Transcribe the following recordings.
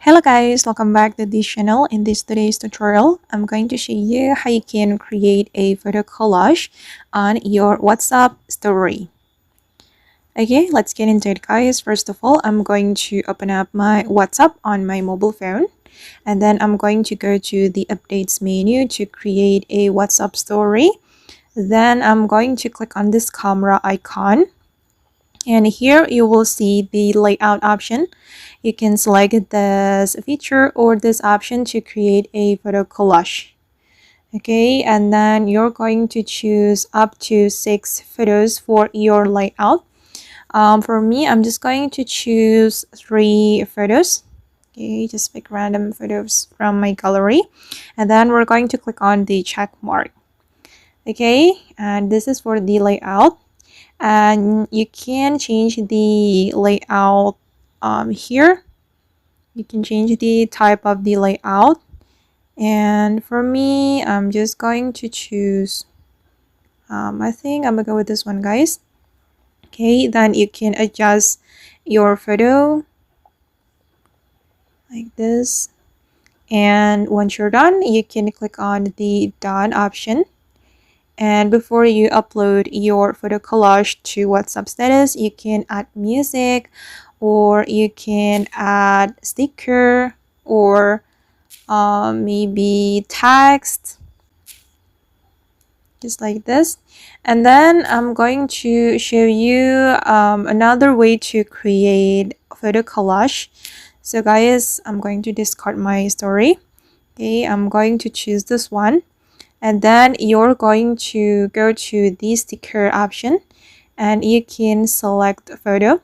Hello guys, welcome back to this channel. In this today's tutorial, I'm going to show you how you can create a photo collage on your WhatsApp story. Okay, let's get into it guys. First of all, I'm going to open up my WhatsApp on my mobile phone. And then I'm going to go to the updates menu to create a WhatsApp story. Then I'm going to click on this camera icon. And here you will see the layout option. You can select this feature or this option to create a photo collage. Okay, and then you're going to choose up to 6 photos for your layout. For me, I'm just going to choose 3 photos. Okay, just pick random photos from my gallery. And then we're going to click on the check mark. Okay, and this is for the layout. And you can change the layout here. You can change the type of the layout. And for me, I'm just going to choose, I think I'm gonna go with this one, guys. Okay, then you can adjust your photo like this. And once you're done, you can click on the done option. And before you upload your photo collage to WhatsApp status, you can add music, or you can add sticker, or maybe text, just like this. And then I'm going to show you another way to create photo collage. So guys, I'm going to discard my story. Okay, I'm going to choose this one. And then you're going to go to the sticker option and you can select a photo.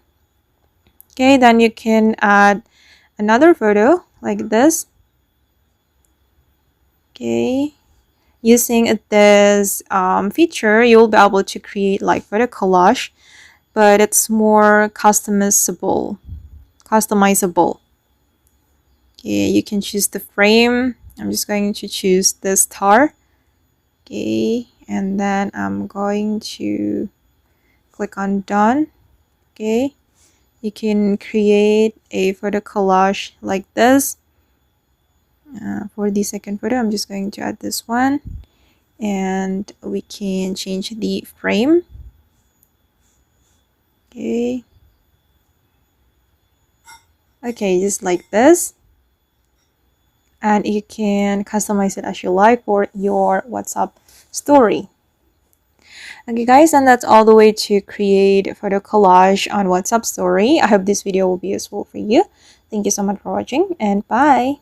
Okay, then you can add another photo like this. Okay, using this feature, you'll be able to create like photo collage, but it's more customizable. Okay, you can choose the frame. I'm just going to choose the star. Okay, and then I'm going to click on done. Okay, you can create a photo collage like this. For the second photo, I'm just going to add this one, and we can change the frame. Okay, just like this. And you can customize it as you like for your WhatsApp story. Okay guys, and that's all the way to create a photo collage on WhatsApp story. I hope this video will be useful for you. Thank you so much for watching, and bye.